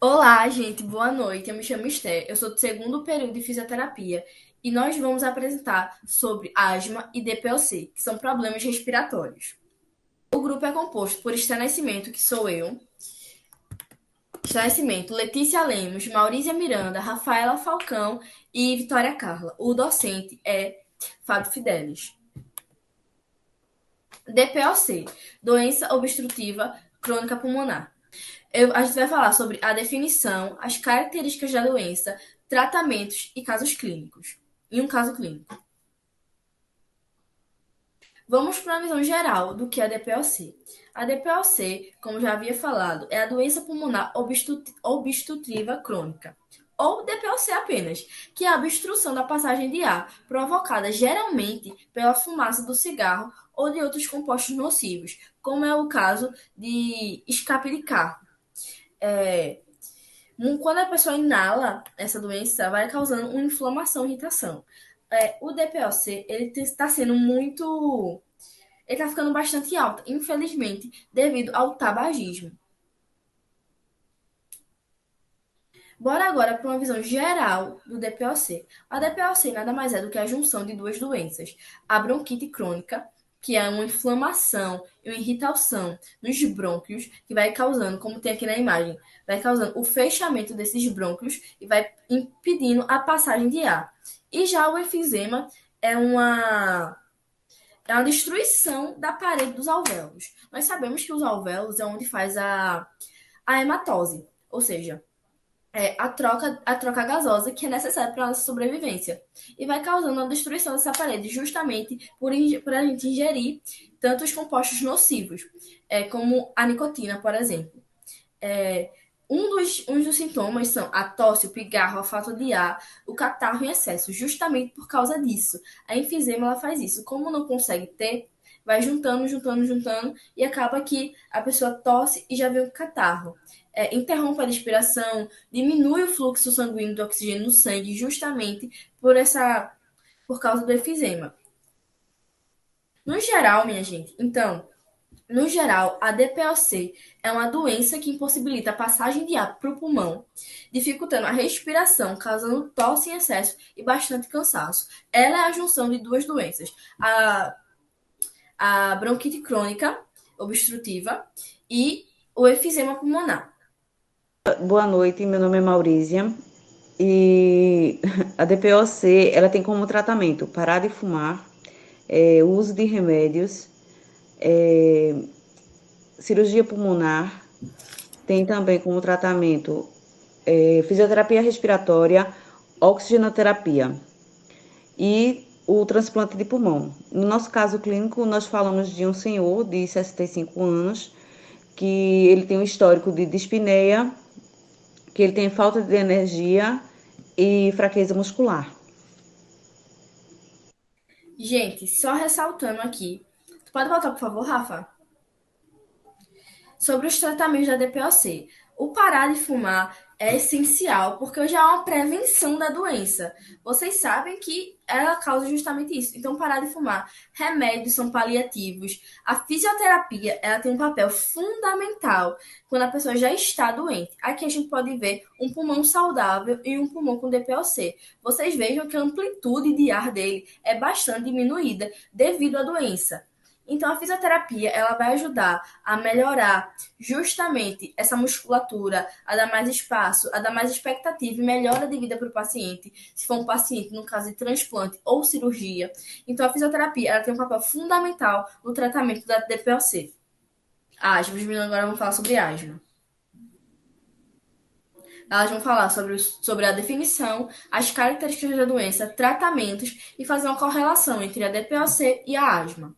Olá, gente, boa noite. Eu me chamo Esté, eu sou do segundo período de fisioterapia e nós vamos apresentar sobre asma e DPOC, que são problemas respiratórios. O grupo é composto por Esté Nascimento, que sou eu, Esté Nascimento, Letícia Lemos, Maurícia Miranda, Rafaela Falcão e Vitória Carla. O docente é Fábio Fidelis. DPOC, doença obstrutiva crônica pulmonar. A gente vai falar sobre a definição, as características da doença, tratamentos e casos clínicos. E um caso clínico. Vamos para uma visão geral do que é a DPOC. A DPOC, como já havia falado, é a doença pulmonar obstrutiva crônica, ou DPOC apenas, que é a obstrução da passagem de ar, provocada geralmente pela fumaça do cigarro ou de outros compostos nocivos, como é o caso de escape de carro. É, Quando a pessoa inala essa doença, vai causando uma inflamação e irritação. O DPOC, ele está sendo muito... Ele está ficando bastante alto, infelizmente, devido ao tabagismo. Bora agora para uma visão geral do DPOC. A DPOC nada mais é do que a junção de duas doenças. A bronquite crônica, que é uma inflamação e uma irritação nos brônquios, que vai causando, como tem aqui na imagem, vai causando o fechamento desses brônquios e vai impedindo a passagem de ar. E já o efizema é uma destruição da parede dos alvéolos. Nós sabemos que os alvéolos é onde faz a hematose, ou seja, a troca gasosa que é necessária para a nossa sobrevivência. E vai causando a destruição dessa parede, justamente por a gente ingerir tantos compostos nocivos, como a nicotina, por exemplo. É, uns dos sintomas são a tosse, o pigarro, a falta de ar, o catarro em excesso, justamente por causa disso. A enfisema ela faz isso. Como não consegue ter, vai juntando, juntando, juntando, e acaba que a pessoa tosse e já vem o catarro. Interrompe a respiração, diminui o fluxo sanguíneo do oxigênio no sangue, justamente por causa do efizema. No geral, minha gente, então, no geral, a DPOC é uma doença que impossibilita a passagem de ar para o pulmão, dificultando a respiração, causando tosse em excesso e bastante cansaço. Ela é a junção de duas doenças: a, a bronquite crônica obstrutiva e o efizema pulmonar. Boa noite, meu nome é Maurícia e a DPOC ela tem como tratamento parar de fumar, o uso de remédios, é, cirurgia pulmonar, tem também como tratamento fisioterapia respiratória, oxigenoterapia e o transplante de pulmão. No nosso caso clínico, nós falamos de um senhor de 65 anos que ele tem um histórico de dispneia, que ele tem falta de energia e fraqueza muscular. Gente, só ressaltando aqui. Tu pode voltar, por favor, Rafa? Sobre os tratamentos da DPOC. O parar de fumar é essencial porque já é uma prevenção da doença. Vocês sabem que ela causa justamente isso. Então, parar de fumar. Remédios são paliativos. A fisioterapia, ela tem um papel fundamental quando a pessoa já está doente. Aqui a gente pode ver um pulmão saudável e um pulmão com DPOC. Vocês vejam que a amplitude de ar dele é bastante diminuída devido à doença. Então, a fisioterapia ela vai ajudar a melhorar justamente essa musculatura, a dar mais espaço, a dar mais expectativa e melhora de vida para o paciente, se for um paciente no caso de transplante ou cirurgia. Então, a fisioterapia ela tem um papel fundamental no tratamento da DPOC. Asma, os meninos agora vão falar sobre asma. Elas vão falar sobre a definição, as características da doença, tratamentos e fazer uma correlação entre a DPOC e a asma.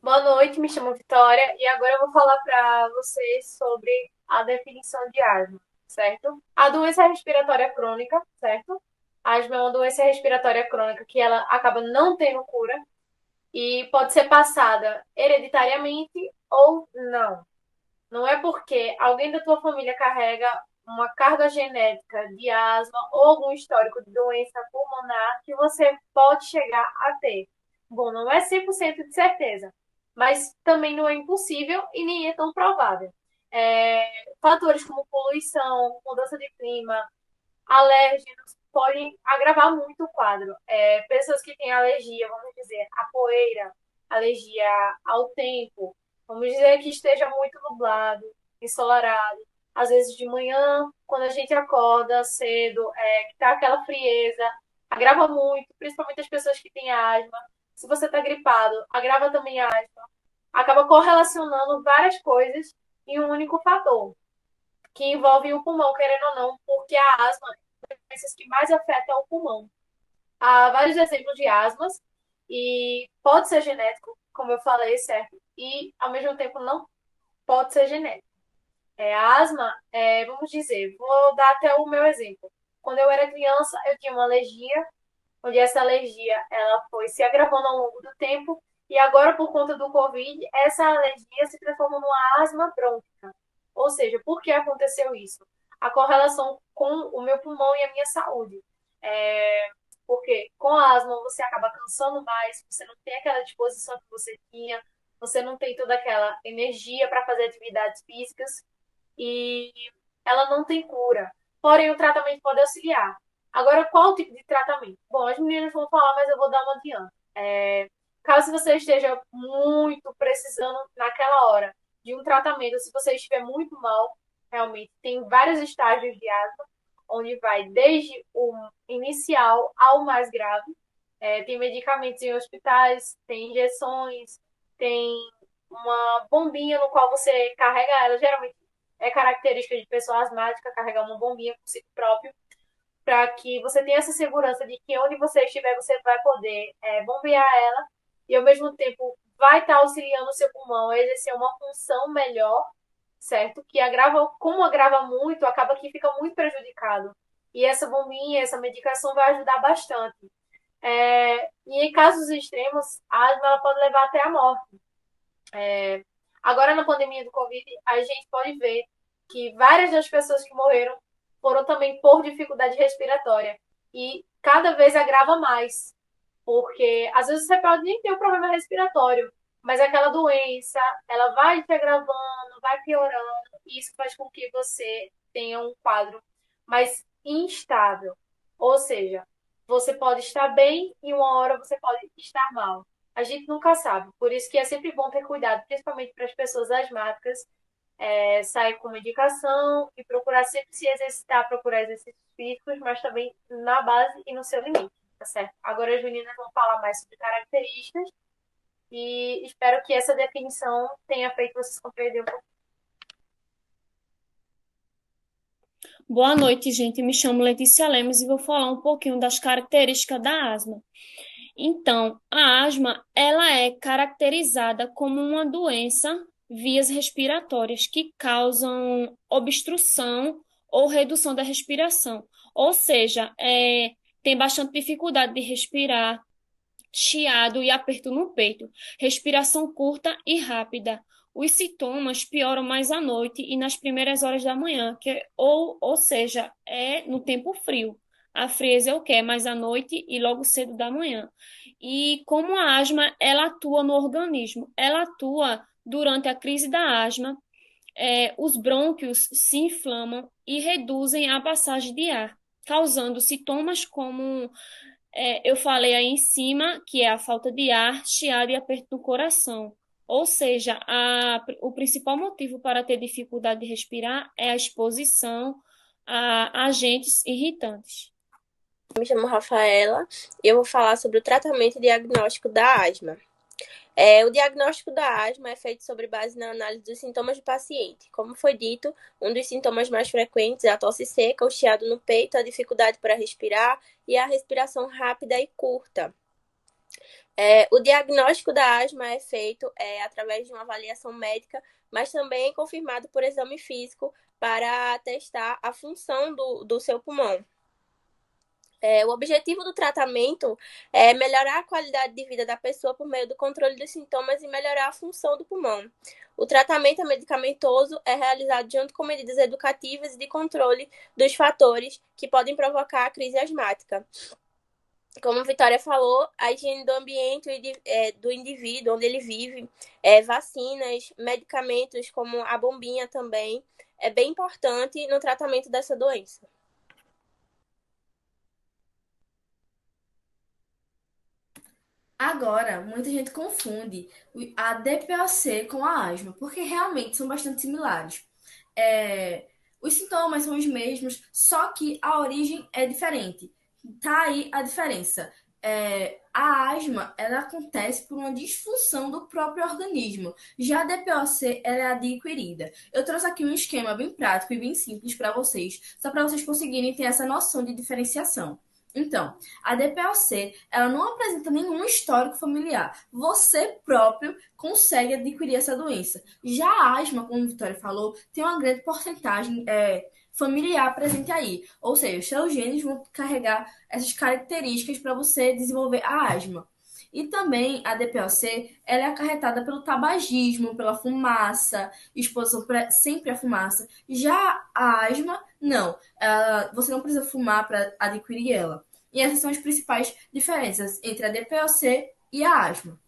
Boa noite, me chamo Vitória e agora eu vou falar para vocês sobre a definição de asma, certo? A doença respiratória crônica, certo? A asma é uma doença respiratória crônica que ela acaba não tendo cura e pode ser passada hereditariamente ou não. Não é porque alguém da tua família carrega uma carga genética de asma ou algum histórico de doença pulmonar que você pode chegar a ter. Bom, não é 100% de certeza, mas também não é impossível e nem é tão provável. Fatores como poluição, mudança de clima, alérgenos, podem agravar muito o quadro. Pessoas que têm alergia, vamos dizer, à poeira, alergia ao tempo, vamos dizer que esteja muito nublado, ensolarado, às vezes de manhã, quando a gente acorda cedo, que tá aquela frieza, agrava muito, principalmente as pessoas que têm asma. Se você está gripado, agrava também a asma. Acaba correlacionando várias coisas em um único fator, que envolve o pulmão, querendo ou não, porque a asma é uma das doenças que mais afeta o pulmão. Há vários exemplos de asmas e pode ser genético, como eu falei, certo? E, ao mesmo tempo, não pode ser genético. A asma, vamos dizer, vou dar até o meu exemplo. Quando eu era criança, eu tinha uma alergia, onde essa alergia ela foi se agravando ao longo do tempo, e agora, por conta do Covid, essa alergia se transformou numa asma brônquica. Ou seja, por que aconteceu isso? A correlação com o meu pulmão e a minha saúde. Porque com a asma você acaba cansando mais, você não tem aquela disposição que você tinha, você não tem toda aquela energia para fazer atividades físicas e ela não tem cura. Porém, o tratamento pode auxiliar. Agora, qual o tipo de tratamento? Bom, as meninas vão falar, mas eu vou dar uma adianta. Caso você esteja muito precisando naquela hora de um tratamento, se você estiver muito mal, realmente tem vários estágios de asma, onde vai desde o inicial ao mais grave. Tem medicamentos em hospitais, tem injeções, tem uma bombinha no qual você carrega ela. Geralmente é característica de pessoa asmática carregar uma bombinha por si próprio, para que você tenha essa segurança de que onde você estiver, você vai poder bombear ela e, ao mesmo tempo, vai estar auxiliando o seu pulmão a exercer uma função melhor, certo? Que agrava, como agrava muito, acaba que fica muito prejudicado. E essa bombinha, essa medicação vai ajudar bastante. E em casos extremos, a asma ela pode levar até a morte. Agora, na pandemia do Covid, a gente pode ver que várias das pessoas que morreram foram também por dificuldade respiratória. E cada vez agrava mais. Porque às vezes você pode nem ter um problema respiratório, mas aquela doença, ela vai te agravando, vai piorando, e isso faz com que você tenha um quadro mais instável. Ou seja, você pode estar bem e uma hora você pode estar mal. A gente nunca sabe. Por isso que é sempre bom ter cuidado, principalmente para as pessoas asmáticas, sair com medicação e procurar sempre se exercitar, procurar exercícios físicos, mas também na base e no seu limite, tá certo? Agora as meninas vão falar mais sobre características e espero que essa definição tenha feito vocês compreender um pouco. Boa noite, gente. Me chamo Letícia Lemos e vou falar um pouquinho das características da asma. Então, a asma, ela é caracterizada como uma doença vias respiratórias que causam obstrução ou redução da respiração. Ou seja, tem bastante dificuldade de respirar, chiado e aperto no peito, respiração curta e rápida. Os sintomas pioram mais à noite e nas primeiras horas da manhã, ou seja, é no tempo frio. A frieza é o que? É mais à noite e logo cedo da manhã. E como a asma, ela atua no organismo, ela atua durante a crise da asma, os brônquios se inflamam e reduzem a passagem de ar, causando sintomas como eu falei aí em cima, que é a falta de ar, chiado e aperto no coração. Ou seja, o principal motivo para ter dificuldade de respirar é a exposição a agentes irritantes. Me chamo Rafaela e eu vou falar sobre o tratamento e diagnóstico da asma. O diagnóstico da asma é feito sobre base na análise dos sintomas do paciente. Como foi dito, um dos sintomas mais frequentes é a tosse seca, o chiado no peito, a dificuldade para respirar e a respiração rápida e curta. O diagnóstico da asma é feito através de uma avaliação médica, mas também é confirmado por exame físico para testar a função do seu pulmão. O objetivo do tratamento é melhorar a qualidade de vida da pessoa por meio do controle dos sintomas e melhorar a função do pulmão. O tratamento medicamentoso é realizado junto com medidas educativas e de controle dos fatores que podem provocar a crise asmática. Como a Vitória falou, a higiene do ambiente do indivíduo, onde ele vive, vacinas, medicamentos como a bombinha também, é bem importante no tratamento dessa doença. Agora, muita gente confunde a DPOC com a asma, porque realmente são bastante similares. É, os sintomas são os mesmos, só que a origem é diferente. Tá aí a diferença. A asma, ela acontece por uma disfunção do próprio organismo. Já a DPOC, ela é adquirida. Eu trouxe aqui um esquema bem prático e bem simples para vocês, só para vocês conseguirem ter essa noção de diferenciação. Então, a DPOC, ela não apresenta nenhum histórico familiar. Você próprio consegue adquirir essa doença. Já a asma, como a Vitória falou, tem uma grande porcentagem familiar presente aí. Ou seja, os seus genes vão carregar essas características para você desenvolver a asma. E também a DPOC, ela é acarretada pelo tabagismo, pela fumaça, exposição sempre à fumaça. Já a asma, não. Você não precisa fumar para adquirir ela. E essas são as principais diferenças entre a DPOC e a asma.